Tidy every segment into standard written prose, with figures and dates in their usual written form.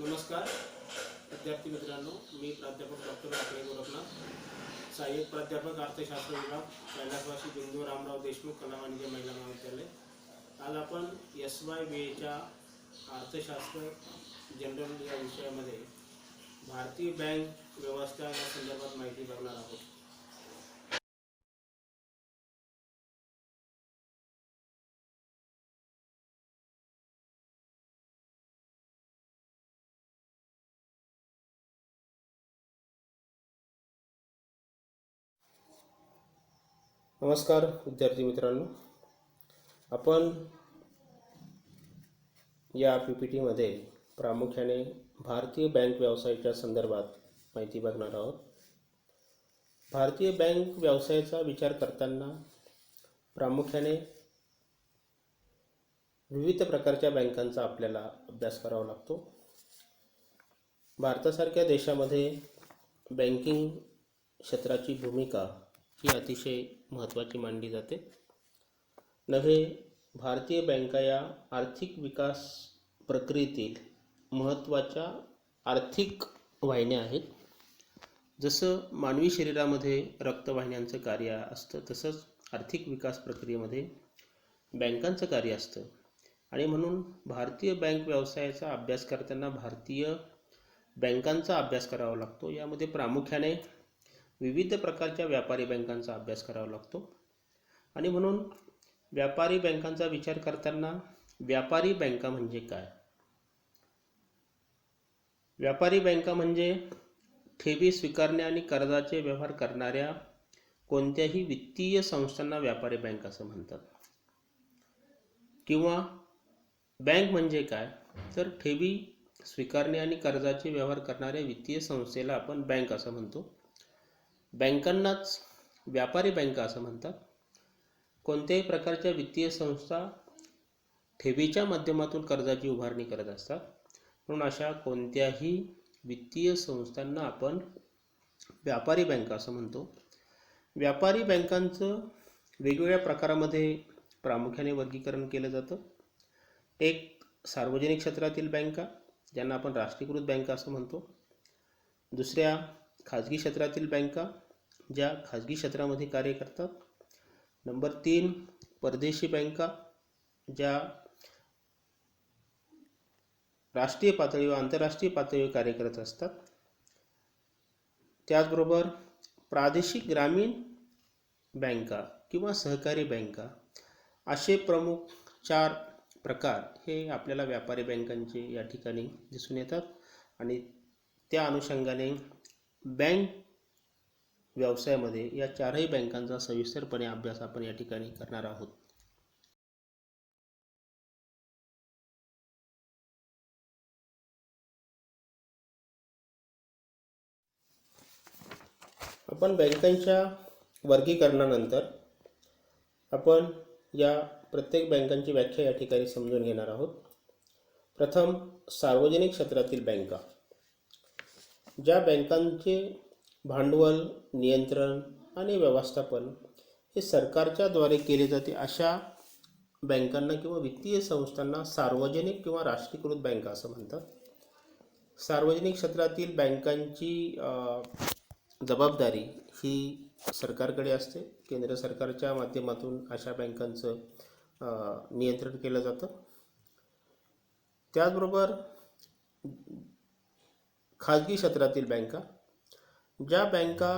नमस्कार विद्यार्थी मित्रांनो, मी प्राध्यापक डॉक्टर राकेश गोरखनाथ, सहाय्यक प्राध्यापक अर्थशास्त्र विभाग, कैलासवासी बिंदू रामराव देशमुख कला वाणिज्य महिला महाविद्यालय। आज आपण SY-BA अर्थशास्त्र जनरल या विषयामध्ये भारतीय बँक व्यवस्था या संदर्भात माहिती बघणार आहोत। नमस्कार विद्यार्थी मित्रांनो, आपण या PPT मध्ये प्रामुख्याने भारतीय बँक व्यवसायाच्या संदर्भात माहिती बघणार आहोत। भारतीय बँक व्यवसायाचा विचार करताना प्रामुख्याने विविध प्रकारच्या बँकांचा आपल्याला अभ्यास करावा लागतो। भारतासारख्या देशामध्ये बँकिंग क्षेत्राची भूमिका ही अतिशय महत्त्वाची मानली जाते। नव्हे, भारतीय बँका या आर्थिक विकास प्रक्रियेतील महत्त्वाच्या आर्थिक वाहिन्या आहेत। जसं मानवी शरीरामध्ये रक्तवाहिन्यांचं कार्य असतं, तसंच आर्थिक विकास प्रक्रियेमध्ये बँकांचं कार्य असतं। आणि म्हणून भारतीय बँक व्यवसायाचा अभ्यास करताना भारतीय बँकांचा अभ्यास करावा लागतो। यामध्ये प्रामुख्याने विविध प्रकारच्या व्यापारी बँकांचा अभ्यास करावा लागतो। आणि म्हणून व्यापारी बँकांचा विचार करताना व्यापारी बँका म्हणजे काय? व्यापारी बँका म्हणजे ठेवी स्वीकारणे आणि कर्जाचे व्यवहार करणाऱ्या कोणत्याही वित्तीय संस्थांना व्यापारी बँक असं म्हणतात। किंवा बँक म्हणजे काय, तर ठेवी स्वीकारणे आणि कर्जाचे व्यवहार करणाऱ्या वित्तीय संस्थेला आपण बँक असं म्हणतो। बँकांनाच व्यापारी बँका असं म्हणतात। कोणत्याही प्रकारच्या वित्तीय संस्था ठेवीच्या माध्यमातून कर्जाची उभारणी करत असतात, म्हणून अशा कोणत्याही वित्तीय संस्थांना आपण व्यापारी बँका असं म्हणतो। व्यापारी बँकांचं वेगवेगळ्या प्रकारामध्ये प्रामुख्याने वर्गीकरण केलं जातं। एक, सार्वजनिक क्षेत्रातील बँका, ज्यांना आपण राष्ट्रीयकृत बँका असं म्हणतो। दुसऱ्या, खाजगी क्षेत्रातील बँका, ज्या खाजगी क्षेत्रामध्ये कार्य करतात। नंबर 3, परदेशी बँका, ज्या राष्ट्रीय पातळीवर आंतरराष्ट्रीय पातळीवर कार्य करत असतात। त्याचबरोबर प्रादेशिक ग्रामीण बँका किंवा सहकारी बँका, असे प्रमुख 4 प्रकार हे आपल्याला व्यापारी बँकांचे या ठिकाणी दिसून येतात। आणि त्या अनुषंगाने बँक व्यवसायामध्ये या 4ही बँकांचा सविस्तरपणे अभ्यास आपण या ठिकाणी करणार आहोत। आपण बँकांच्या वर्गीकरणानंतर आपण या प्रत्येक बँकांची व्याख्या या ठिकाणी समजून घेणार आहोत। प्रथम, सार्वजनिक क्षेत्रातील बँका, ज्या बँकांचे भांडवल, नियंत्रण आणि व्यवस्थापन हे सरकारच्या द्वारे केले जाते, अशा बँकांना किंवा वित्तीय संस्थांना सार्वजनिक किंवा राष्ट्रीयकृत बँका असं म्हणतात। सार्वजनिक क्षेत्रातील बँकांची जबाबदारी ही सरकारकडे असते। केंद्र सरकारच्या माध्यमातून अशा बँकांचं नियंत्रण केलं जातं। त्याचबरोबर खाजगी क्षेत्रातील बँका, ज्या बँका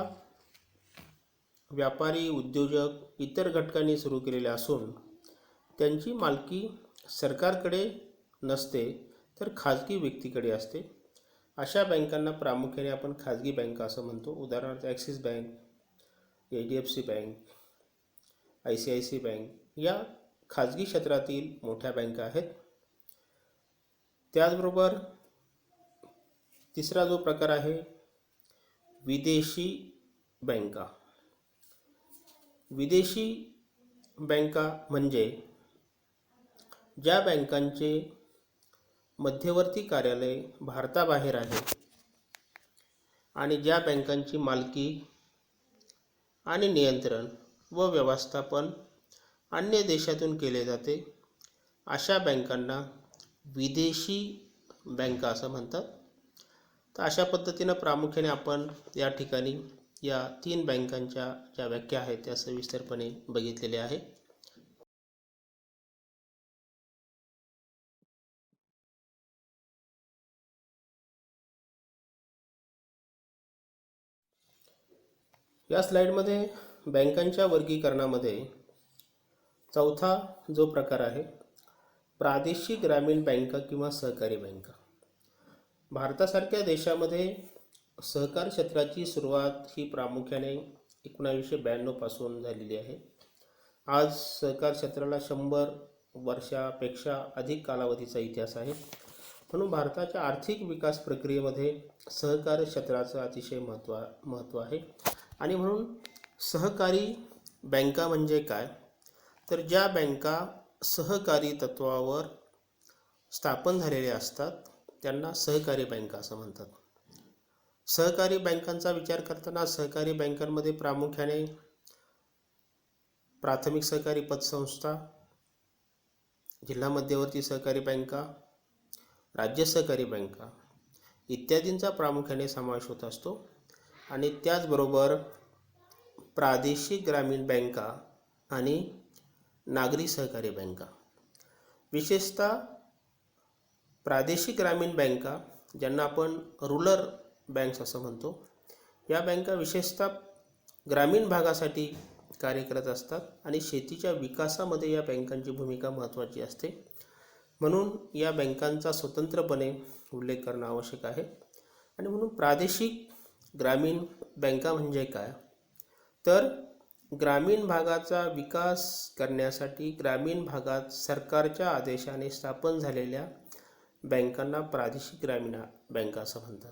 व्यापारी, उद्योजक, इतर घटकांनी सुरू केलेल्या असून त्यांची मालकी सरकारकडे नसते, तर खाजगी व्यक्तीकडे असते, अशा बँकांना प्रामुख्याने आपण खाजगी बँका असं म्हणतो। उदाहरणार्थ axis bank, HDFC bank, ICICI bank या खाजगी क्षेत्रातील मोठ्या बँका आहेत। त्याचबरोबर तिसरा जो प्रकार आहे, विदेशी बँका। विदेशी बँका म्हणजे ज्या बँकांचे मध्यवर्ती कार्यालय भारताबाहेर आहे आणि ज्या बँकांची मालकी आणि नियंत्रण व व्यवस्थापन अन्य देशातून केले जाते, अशा बँकांना विदेशी बँका असं म्हणतात. तर अशा पद्धतीनं प्रामुख्याने आपण या ठिकाणी या 3 बँकांच्या ज्या व्याख्या आहेत त्या सविस्तरपणे बघितलेल्या आहे. या स्लाइडमध्ये बँकांच्या वर्गीकरणामध्ये चौथा जो प्रकार आहे प्रादेशिक ग्रामीण बँका किंवा सहकारी बँका. भारतासारख्या देशामध्ये सहकार क्षेत्राची सुरुवात ही प्रामुख्याने 1992 पासून झालेली आहे. आज सहकार क्षेत्राला 100 वर्षापेक्षा अधिक कालावधीचा इतिहास आहे. म्हणून भारताच्या आर्थिक विकास प्रक्रियेमध्ये सहकार क्षेत्राचं अतिशय महत्त्व आहे. आणि म्हणून सहकारी बँका म्हणजे काय, तर ज्या बँका सहकारी तत्वावर स्थापन झालेल्या असतात त्यांना सहकारी बँका असं म्हणतात. सहकारी बँकांचा विचार करताना सहकारी बँकांमध्ये प्रामुख्याने प्राथमिक सहकारी पतसंस्था, जिल्हा मध्यवर्ती सहकारी बँका, राज्य सहकारी बँका इत्यादींचा प्रामुख्याने समावेश होत असतो. आणि त्याचबरोबर प्रादेशिक ग्रामीण बँका आणि नागरी सहकारी बँका. विशेषतः प्रादेशिक ग्रामीण बँका ज्यांना आपण रूरल बँक्स असं म्हणतो, या बँका विशेषतः ग्रामीण भागासाठी कार्य करत असतात आणि शेतीच्या विकासामध्ये या बँकांची भूमिका महत्त्वाची असते. म्हणून या बँकांचा स्वतंत्रपणे उल्लेख करणं आवश्यक आहे. आणि म्हणून प्रादेशिक ग्रामीण बँका म्हणजे काय, तर ग्रामीण भागाचा विकास करण्यासाठी ग्रामीण भागात सरकारच्या आदेशाने स्थापन झालेल्या बँकांना प्रादेशिक ग्रामीण बँका असं म्हणतात.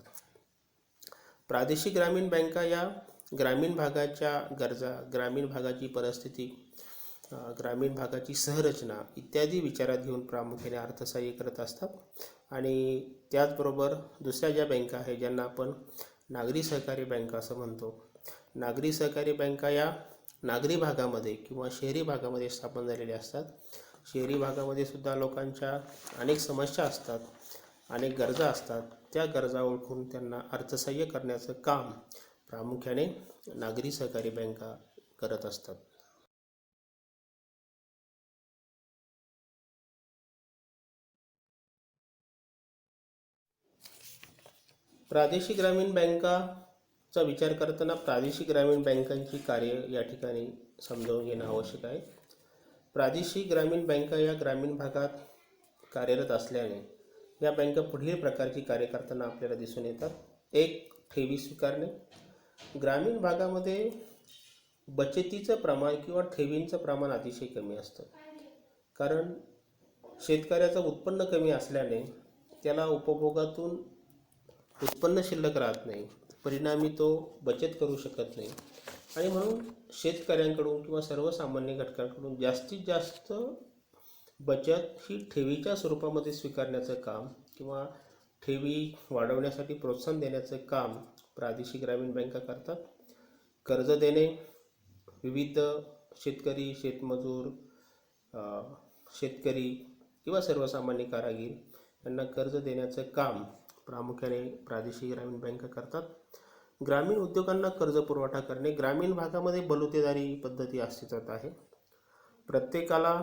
प्रादेशिक ग्रामीण बँका या ग्रामीण भागाच्या गरजा, ग्रामीण भागाची परिस्थिती, ग्रामीण भागाची संरचना इत्यादी विचारात घेऊन प्रामुख्याने अर्थसहाय्य करत असतात. आणि त्याचबरोबर दुसऱ्या ज्या बँका आहेत ज्यांना आपण नागरी सहकारी बँका असं म्हणतो, नागरी सहकारी बँका या नागरी भागामध्ये किंवा शहरी भागामध्ये स्थापन झालेल्या असतात. शहरी भागामध्ये सुद्धा लोकांच्या अनेक समस्या असतात, अनेक गरजा असतात. त्या गरजा ओळखून त्यांना अर्थसहाय्य करण्याचं काम प्रामुख्याने नागरी सहकारी बँका करत असतात. प्रादेशिक ग्रामीण बँकाचा विचार करताना प्रादेशिक ग्रामीण बँकांची कार्य या ठिकाणी समजावून घेणं आवश्यक आहे. प्रादेशिक ग्रामीण बँका या ग्रामीण भागात कार्यरत असल्याने या बँका पुढील प्रकारची कार्य करताना आपल्याला दिसून येतात. एक, ठेवी स्वीकारणे. ग्रामीण भागामध्ये बचतीचं प्रमाण किंवा ठेवींचं प्रमाण अतिशय कमी असतं, कारण शेतकऱ्याचं उत्पन्न कमी असल्याने त्याला उपभोगातून उत्पन्न शिल्लक राहत नाही, परिणामी तो बचत करू शकत नाही. आणि म्हणून शेतकऱ्यांकडून किंवा सर्वसामान्य घटकांकडून जास्तीत जास्त बचत ही ठेवीच्या स्वरूपामध्ये स्वीकारण्याचं काम किंवा ठेवी वाढवण्यासाठी प्रोत्साहन देण्याचं काम प्रादेशिक ग्रामीण बँका करतात. कर्ज देणे, विविध शेतकरी, शेतमजूर, शेतकरी किंवा सर्वसामान्य कारागीर यांना कर्ज देण्याचं काम प्रामुख्याने प्रादेशिक ग्रामीण बँका करतात. ग्रामीण उद्योगांना कर्ज पुरवठा करणे. ग्रामीण भागामध्ये बलुतेदारी पद्धती अस्तित्वात आहे. प्रत्येकाला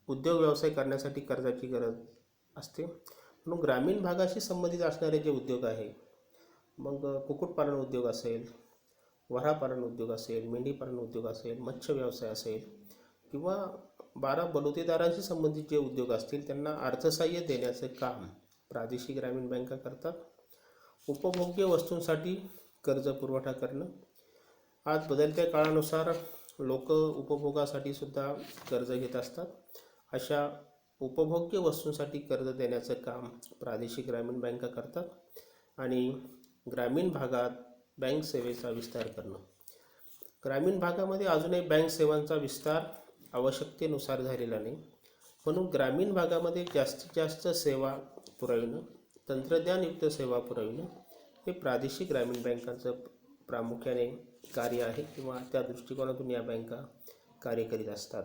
उद्योग व्यवसाय करण्यासाठी कर्जाची गरज असते. म्हणून ग्रामीण भागाशी संबंधित असणारे जे उद्योग आहे, मग कुक्कुटपालन उद्योग असेल, वऱ्हापालन उद्योग असेल, मेंढीपालन उद्योग असेल, मत्स्य व्यवसाय असेल किंवा 12 बलुतेदारांशी संबंधित जे उद्योग असतील त्यांना अर्थसहाय्य देण्याचं काम प्रादेशिक ग्रामीण बँका करतात. उपभोग्य वस्तूंसाठी कर्ज पुरवठा करणं. आज बदलत्या काळानुसार लोक उपभोगासाठी सुद्धा कर्ज घेत असतात. अशा उपभोग्य वस्तूंसाठी कर्ज देण्याचं काम प्रादेशिक ग्रामीण बँका करतात. आणि ग्रामीण भागात बँक सेवेचा विस्तार करणं. ग्रामीण भागामध्ये अजूनही बँक सेवांचा विस्तार आवश्यकतेनुसार झालेला नाही. म्हणून ग्रामीण भागामध्ये जास्तीत जास्त सेवा पुरविणं, तंत्रज्ञानयुक्त सेवा पुरविणं हे प्रादेशिक ग्रामीण बँकांचं प्रामुख्याने कार्य आहे किंवा त्या दृष्टिकोनातून या बँका कार्य करीत असतात.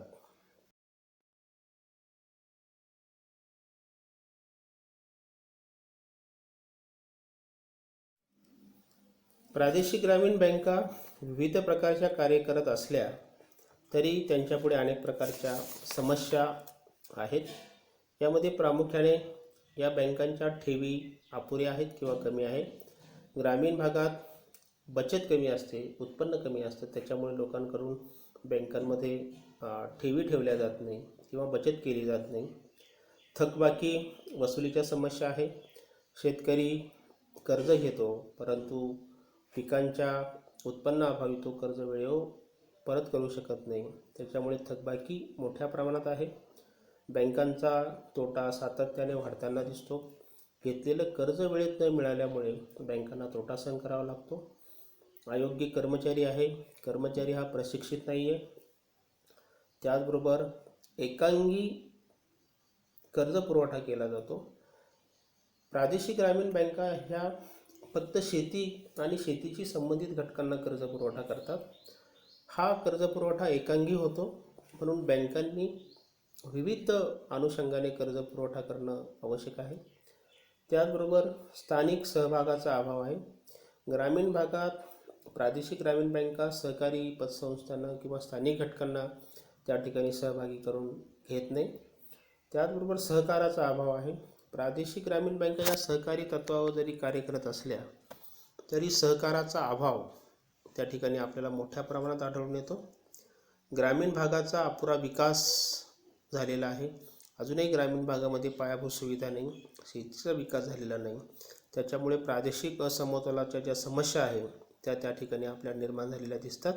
प्रादेशिक ग्रामीण बँका विविध प्रकारच्या कार्य करत असल्या तरी त्यांच्यापुढे अनेक प्रकारच्या समस्या आहेत. यामध्ये प्रामुख्याने या बँकांच्या ठेवी अपुऱ्या आहेत किंवा कमी आहे. ग्रामीण भागात बचत कमी असते, उत्पन्न कमी असतं, त्याच्यामुळे लोकांकडून बँकांमध्ये ठेवी ठेवल्या जात नाही किंवा बचत केली जात नाही. थकबाकी वसुलीच्या समस्या आहे. शेतकरी कर्ज घेतो परंतु पिकांच्या उत्पन्नाअभावी तो कर्ज वेळेवर परत करू शकत नाही, त्याच्यामुळे थकबाकी मोठ्या प्रमाणात आहे. बँकांचा तोटा सातत्याने वाढताना दिसतो. घेतलेलं कर्ज वेळेत न मिळाल्यामुळे बँकांना तोटा सहन करावा लागतो. अयोग्य कर्मचारी आहे, कर्मचारी हा प्रशिक्षित नाही आहे. त्याचबरोबर एकांगी कर्ज पुरवठा केला जातो. प्रादेशिक ग्रामीण बँका ह्या फक्त शेती आणि शेतीशी संबंधित घटकांना कर्ज पुरवठा करतात. हा कर्ज पुरवठा एकांगी होतो, म्हणून बँकांनी विविध अनुषंगाने कर्ज पुरवठा करणं आवश्यक आहे. त्याचबरोबर स्थानिक सहभागाचा अभाव आहे. ग्रामीण भागात प्रादेशिक ग्रामीण बँका सहकारी पतसंस्थांना किंवा स्थानिक घटकांना त्या ठिकाणी सहभागी करून घेत नाही. त्याचबरोबर सहकाराचा अभाव आहे. प्रादेशिक ग्रामीण बँका या सहकारी तत्त्वावर जरी कार्य करत असल्या तरी सहकाराचा अभाव त्या ठिकाणी आपल्याला मोठ्या प्रमाणात आढळून येतो. ग्रामीण भागाचा अपुरा विकास झालेला आहे. अजूनही ग्रामीण भागामध्ये पायाभूत सुविधा नाही, शेतीचा विकास झालेला नाही. त्याच्यामुळे प्रादेशिक असमतोलाच्या ज्या समस्या आहेत त्या ठिकाणी आपल्याला निर्माण झालेल्या दिसतात.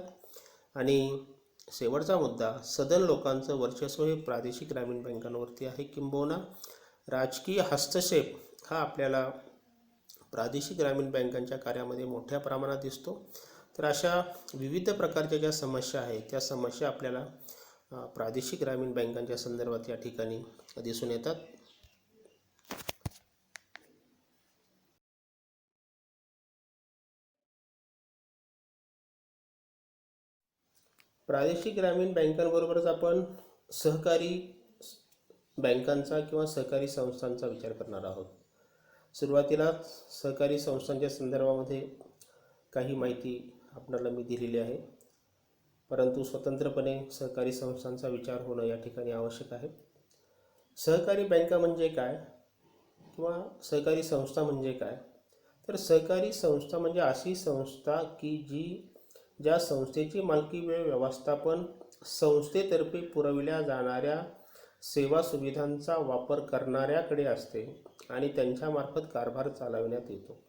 आणि शेवटचा मुद्दा, सदन लोकांचं वर्चस्व हे प्रादेशिक ग्रामीण बँकांवरती आहे. किंबहुना राजकीय हस्तक्षेप हा आपल्याला प्रादेशिक ग्रामीण बँकांच्या कार्यामध्ये मोठ्या प्रमाणात दिसतो. तर अशा विविध प्रकारच्या ज्या समस्या आहेत त्या समस्या आपल्याला प्रादेशिक ग्रामीण बँकांच्या संदर्भात या ठिकाणी दिसून येतात. प्रादेशिक ग्रामीण बँकांबरोबरच आपण सहकारी बँकांचा किंवा सहकारी संस्थांचा विचार करणार आहोत. सुरुवातीलाच सहकारी संस्थांच्या संदर्भामध्ये काही माहिती आपल्याला मी दिलेली आहे, परंतु स्वतंत्रपणे सहकारी संस्थांचा विचार होणं या ठिकाणी आवश्यक आहे. सहकारी बँका म्हणजे काय किंवा सहकारी संस्था म्हणजे काय? तर सहकारी संस्था म्हणजे अशी संस्था की ज्या संस्थेची मालकी वेळ व्यवस्थापन संस्थेतर्फे पुरविल्या जाणाऱ्या सेवा सुविधांचा वापर करणाऱ्याकडे असते आणि त्यांच्यामार्फत कारभार चालविण्यात येतो.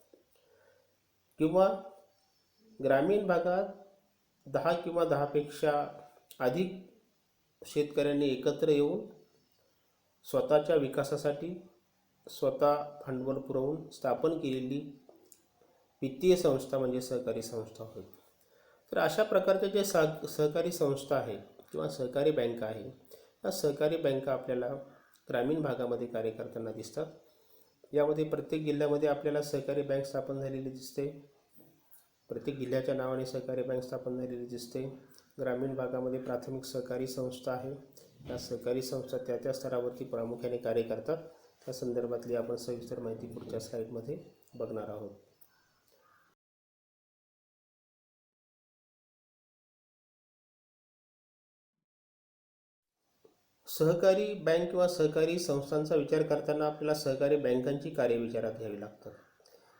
किंवा ग्रामीण भागात 10 किंवा 10पेक्षा अधिक शेतकऱ्यांनी एकत्र येऊन स्वतःच्या विकासासाठी स्वतः भांडवल पुरवून स्थापन केलेली वित्तीय संस्था म्हणजे सहकारी संस्था होय. तर अशा प्रकारच्या जे सहकारी संस्था आहे किंवा सहकारी बँका आहे, या सहकारी बँका आपल्याला ग्रामीण भागामध्ये कार्य करताना दिसतात. यामध्ये प्रत्येक जिल्ह्यामध्ये आपल्याला सहकारी बँक स्थापन झालेली दिसते. प्रत्येक जिल्ह्याच्या नावाने सहकारी बँक स्थापन झालेली दिसते. ग्रामीण भागामध्ये प्राथमिक सहकारी संस्था आहे. या सहकारी संस्था त्या स्तरावरती प्रामुख्याने कार्य करतात. त्या संदर्भातली आपण सविस्तर माहिती पुढच्या स्लाईडमध्ये बघणार आहोत. सहकारी बँक किंवा सहकारी संस्थांचा विचार करताना आपल्याला सहकारी बँकांची कार्य विचारात घ्यावी लागतात.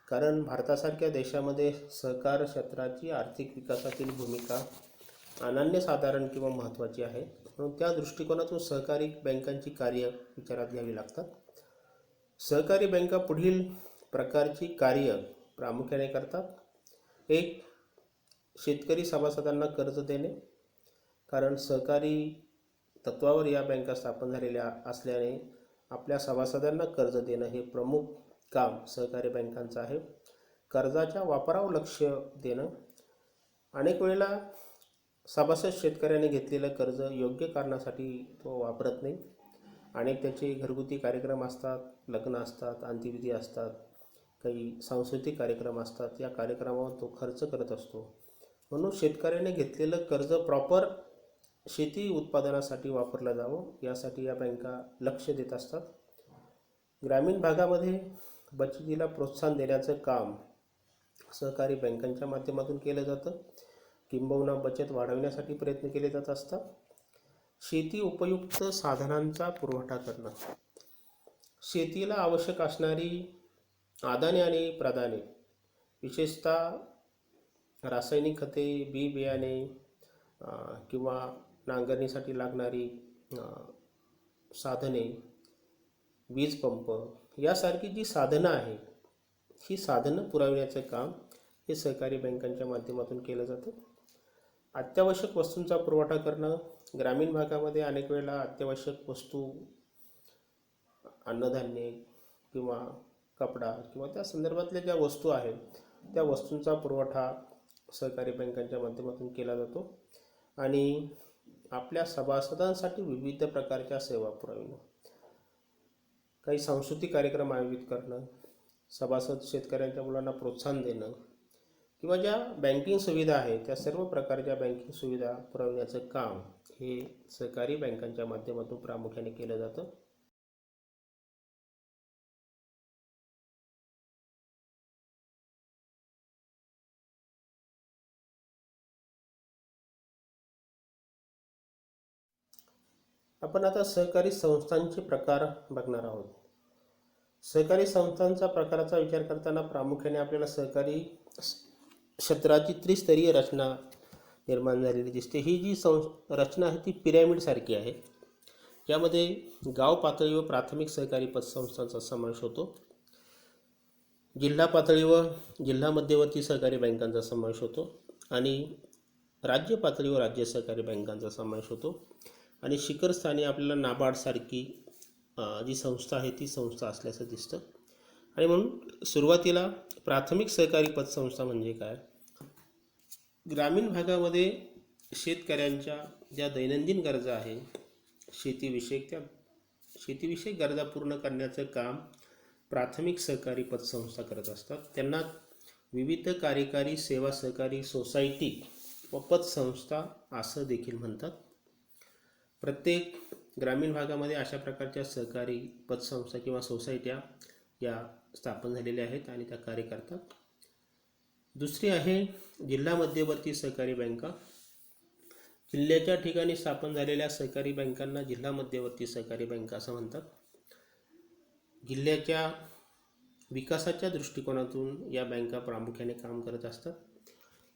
कारण भारतासारख्या देशामध्ये सहकार क्षेत्राची आर्थिक विकासातील भूमिका अनन्यसाधारण किंवा महत्त्वाची आहे. म्हणून त्या दृष्टिकोनातून सहकारी बँकांची कार्य विचारात घ्यावी लागतात. सहकारी बँका पुढील प्रकारची कार्य प्रामुख्याने करतात. एक, शेतकरी सभासदांना कर्ज देणे. कारण सहकारी तत्वावर या बँका स्थापन झालेल्या असल्याने आपल्या सभासदांना कर्ज देणं हे प्रमुख काम सहकारी बँकांचं आहे. कर्जाच्या वापरावर लक्ष देणं. अनेक वेळेला सभासद शेतकऱ्याने घेतलेलं कर्ज योग्य कारणासाठी तो वापरत नाही. अनेक त्याचे घरगुती कार्यक्रम असतात, लग्न असतात, अंत्यविधी असतात, काही सांस्कृतिक कार्यक्रम असतात. या कार्यक्रमावर तो खर्च करत असतो. म्हणून शेतकऱ्याने घेतलेलं कर्ज प्रॉपर शेती उत्पादनासाठी वापरलं जावं यासाठी या बँका लक्ष देत असतात. ग्रामीण भागामध्ये बचतीला प्रोत्साहन देण्याचं काम सहकारी बँकांच्या माध्यमातून केलं जातं, किंबहुना बचत वाढवण्यासाठी प्रयत्न केले जात असतात. शेती उपयुक्त साधनांचा पुरवठा करणं, शेतीला आवश्यक असणारी आदाने आणि प्रदाने, विशेषतः रासायनिक खते, बी बियाणे किंवा नांगरणीसाठी लागणारी साधने, वीज पंप यासारखी जी साधनं आहेत, ही साधनं पुरवण्याचं काम हे सहकारी बँकांच्या माध्यमातून केलं जातं. अत्यावश्यक वस्तूंचा पुरवठा करणं, ग्रामीण भागामध्ये अनेक वेळेला अत्यावश्यक वस्तू, अन्नधान्य किंवा कपडा किंवा त्या संदर्भातल्या ज्या वस्तू आहेत त्या वस्तूंचा पुरवठा सहकारी बँकांच्या माध्यमातून केला जातो. आणि आपल्या सभासदांसाठी विविध प्रकारच्या सेवा पुरवणं, काही सांस्कृतिक कार्यक्रम आयोजित करणं, सभासद शेतकऱ्यांच्या मुलांना प्रोत्साहन देणं किंवा ज्या बँकिंग सुविधा आहेत त्या सर्व प्रकारच्या बँकिंग सुविधा पुरवण्याचं काम हे सहकारी बँकांच्या माध्यमातून प्रामुख्याने केलं जातं. आपण आता सहकारी संस्थांचे प्रकार बघणार आहोत. सहकारी संस्थांचा प्रकाराचा विचार करताना प्रामुख्याने आपल्याला सहकारी क्षेत्राची त्रिस्तरीय रचना निर्माण झालेली दिसते. ही जी रचना आहे ती पिरॅमिडसारखी आहे. यामध्ये गाव पातळी व प्राथमिक सहकारी पतसंस्थांचा समावेश होतो. जिल्हा पातळी व जिल्हा मध्यवर्ती सहकारी बँकांचा समावेश होतो आणि राज्य पातळीवर राज्य सहकारी बँकांचा समावेश होतो. आणि शिखरस्थानी आपल्याला नाबार्डसारखी जी संस्था आहे ती संस्था असल्याचं दिसतं. आणि म्हणून सुरुवातीला प्राथमिक सहकारी पतसंस्था म्हणजे काय? ग्रामीण भागामध्ये शेतकऱ्यांच्या ज्या दैनंदिन गरजा आहे शेतीविषयक गरजा पूर्ण करण्याचं काम प्राथमिक सहकारी पतसंस्था करत असतात. त्यांना विविध कार्यकारी सेवा सहकारी सोसायटी व पतसंस्था असं देखील म्हणतात. प्रत्येक ग्रामीण भागामध्ये अशा प्रकारच्या सहकारी पतसंस्था किंवा सोसायट्या या स्थापन झालेल्या आहेत आणि त्या कार्य करतात. दुसरी आहे जिल्हा मध्यवर्ती सहकारी बँका. जिल्ह्याच्या ठिकाणी स्थापन झालेल्या सहकारी बँकांना जिल्हा मध्यवर्ती सहकारी बँका असं म्हणतात. जिल्ह्याच्या विकासाच्या दृष्टिकोनातून या बँका प्रामुख्याने काम करत असतात.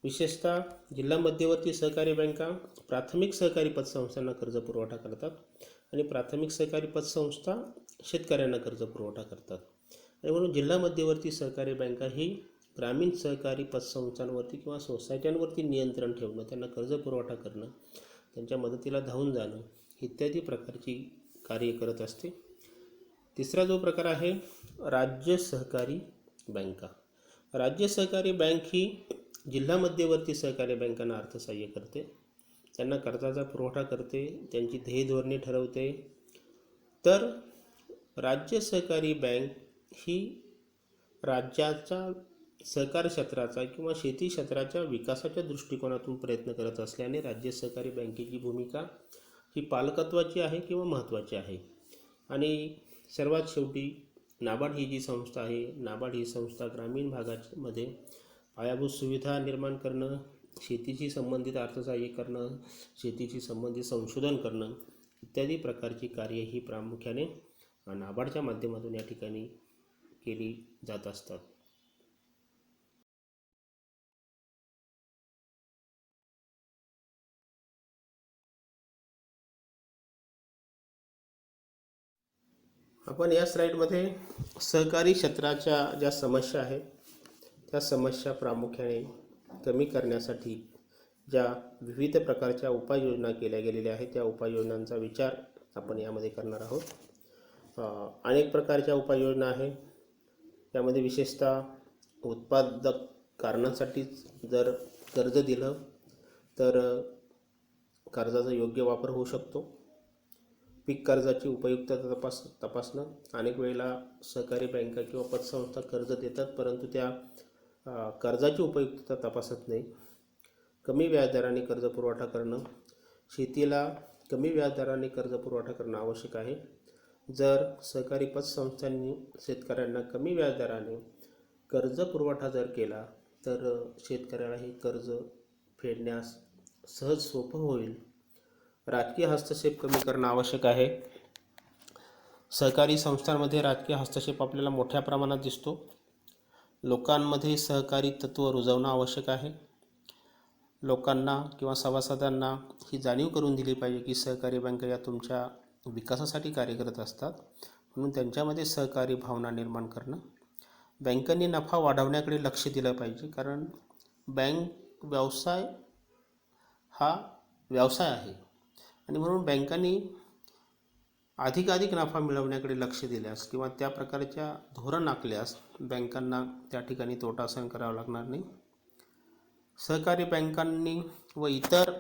विशेषतः जिल्हा मध्यवर्ती सहकारी बँका प्राथमिक सहकारी पतसंस्थांना कर्ज पुरवठा करतात आणि प्राथमिक सहकारी पतसंस्था शेतकऱ्यांना कर्ज पुरवठा करतात. आणि म्हणून जिल्हा मध्यवर्ती सहकारी बँका ही ग्रामीण सहकारी पतसंस्थांवरती किंवा सोसायट्यांवरती नियंत्रण ठेवणं, त्यांना कर्ज पुरवठा करणं, त्यांच्या मदतीला धावून जाणं इत्यादी प्रकारची कार्य करत असते. तिसरा जो प्रकार आहे राज्य सहकारी बँका. राज्य सहकारी बँक ही जिल्हा मध्यवर्ती सहकारी बँकांना अर्थसहाय्य करते, त्यांना कर्जाचा पुरवठा करते, त्यांची ध्येय धोरणे ठरवते. तर राज्य सहकारी बँक ही राज्याच्या सहकार क्षेत्राचा किंवा शेती क्षेत्राच्या विकासाच्या दृष्टिकोनातून प्रयत्न करत असल्याने राज्य सहकारी बँकेची भूमिका ही पालकत्वाची आहे किंवा महत्त्वाची आहे. आणि सर्वात शेवटी नाबार्ड ही जी संस्था आहे, नाबार्ड ही संस्था ग्रामीण भागामध्ये पायाभूत सुविधा निर्माण करणं, शेतीशी संबंधित अर्थसहाय्य करणं, शेतीशी संबंधित संशोधन करणं इत्यादी प्रकारची कार्य ही प्रामुख्याने नाबार्डच्या माध्यमातून या ठिकाणी केली जात असतात. आपण या स्लाईडमध्ये सहकारी क्षेत्राच्या ज्या समस्या आहेत त्या समस्या प्रामुख्याने कमी करण्यासाठी ज्या विविध प्रकारच्या उपाययोजना केल्या गेलेल्या आहेत त्या उपाययोजनांचा विचार आपण यामध्ये करणार आहोत. अनेक प्रकारच्या उपाययोजना आहेत. यामध्ये विशेषतः उत्पादक कारणासाठी जर कर्ज दिलं तर कर्जाचा योग्य वापर होऊ शकतो. पीक कर्जाची उपयुक्तता तपासणं. अनेक वेळेला सहकारी बँका किंवा पतसंस्था कर्ज देतात परंतु त्या कर्जाची उपयुक्तता तपासत नाही. कमी व्याजदराने कर्ज पुरवठा करणं. शेतीला कमी व्याजदराने कर्ज पुरवठा करणं आवश्यक आहे. जर सहकारी पतसंस्थांनी शेतकऱ्यांना कमी व्याजदराने कर्ज पुरवठा जर केला तर शेतकऱ्याला हे कर्ज फेडण्यास सहज सोपं होईल. राजकीय हस्तक्षेप कमी करणं आवश्यक आहे. सहकारी संस्थांमध्ये राजकीय हस्तक्षेप आपल्याला मोठ्या प्रमाणात दिसतो. लोकांमध्ये सहकारी तत्त्व रुजवणं आवश्यक आहे. लोकांना किंवा सभासदांना ही जाणीव करून दिली पाहिजे की सहकारी बँका या तुमच्या विकासासाठी कार्य करत असतात, म्हणून त्यांच्यामध्ये सहकारी भावना निर्माण करणं. बँकांनी नफा वाढवण्याकडे लक्ष दिलं पाहिजे, कारण बँक व्यवसाय हा व्यवसाय आहे आणि म्हणून बँकांनी अधिकाधिक नफा मिळवण्याकडे लक्ष दिल्यास किंवा त्या प्रकारच्या धोरण आखल्यास बँकांना त्या ठिकाणी तोटा सहन करावा लागणार नाही. सहकारी बँकांनी व इतर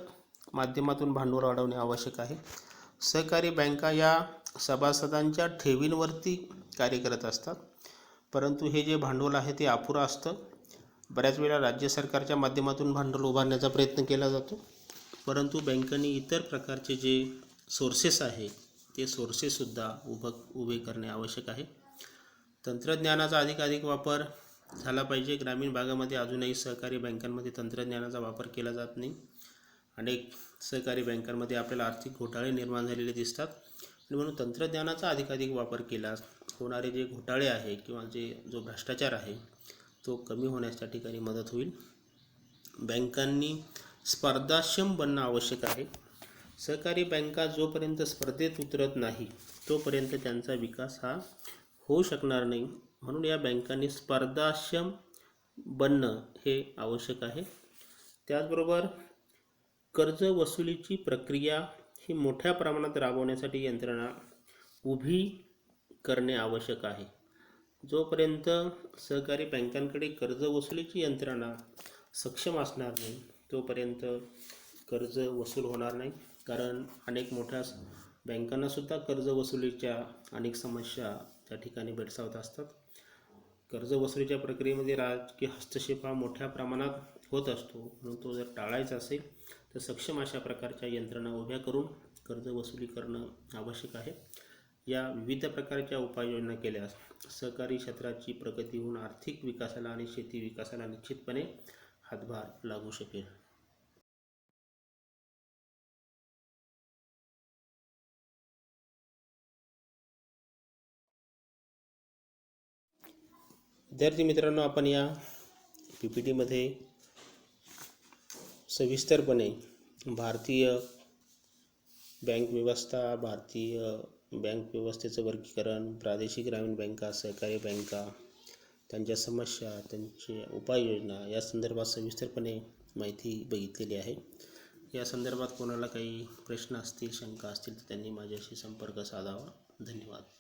माध्यमातून भांडवल वाढवणे आवश्यक आहे. सहकारी बँका या सभासदांच्या ठेवींवरती कार्य करत असतात, परंतु हे जे भांडवल आहे ते अपुरं असतं. बऱ्याच वेळा राज्य सरकारच्या माध्यमातून भांडवल उभारण्याचा प्रयत्न केला जातो, परंतु बँकांनी इतर प्रकारचे जे सोर्सेस आहे ते सोर्सेससुद्धा उभे करणे आवश्यक आहे. तंत्रज्ञानाचा अधिकाधिक वापर झाला पाहिजे. ग्रामीण भागामध्ये अजूनही सहकारी बँकांमध्ये तंत्रज्ञानाचा वापर केला जात नाही. अनेक सहकारी बँकांमध्ये आपल्याला आर्थिक घोटाळे निर्माण झालेले दिसतात आणि म्हणून तंत्रज्ञानाचा अधिकाधिक वापर केल्यास होणारे जे घोटाळे आहे किंवा जो भ्रष्टाचार आहे तो कमी होण्यास त्या ठिकाणी मदत होईल. बँकांनी स्पर्धाक्षम बनणं आवश्यक आहे. सहकारी बँका जोपर्यंत स्पर्धेत उतरत नाही तोपर्यंत त्यांचा विकास हा होऊ शकणार नाही. म्हणून या बँकांनी स्पर्धाक्षम बनणं हे आवश्यक आहे. त्याचबरोबर कर्ज वसुलीची प्रक्रिया ही मोठ्या प्रमाणात राबवण्यासाठी यंत्रणा उभी करणे आवश्यक आहे. जोपर्यंत सहकारी बँकांकडे कर्ज वसुलीची यंत्रणा सक्षम असणार नाही तोपर्यंत कर्ज वसूल होणार नाही, कारण अनेक मोठ्या बँकांनासुद्धा कर्ज वसुलीच्या अनेक समस्या त्या ठिकाणी भेडसावत असतात. कर्ज वसुलीच्या प्रक्रियेमध्ये राजकीय हस्तक्षेप हा मोठ्या प्रमाणात होत असतो, म्हणून तो जर टाळायचा असेल तर सक्षम अशा प्रकारच्या यंत्रणा उभ्या करून कर्ज वसुली करणं आवश्यक आहे. या विविध प्रकारच्या उपाययोजना केल्यास सहकारी क्षेत्राची प्रगती होऊन आर्थिक विकासाला आणि शेती विकासाला निश्चितपणे हातभार लागू शकेल. विद्यार्थी मित्रांनो, आपण या PPTमध्ये सविस्तरपणे भारतीय बँक व्यवस्था, भारतीय बँक व्यवस्थेचं वर्गीकरण, प्रादेशिक ग्रामीण बँका, सहकारी बँका, त्यांच्या समस्या, त्यांची उपाययोजना या संदर्भात सविस्तरपणे माहिती बघितलेली आहे. या संदर्भात कोणाला काही प्रश्न असतील, शंका असतील तर त्यांनी माझ्याशी संपर्क साधावा. धन्यवाद.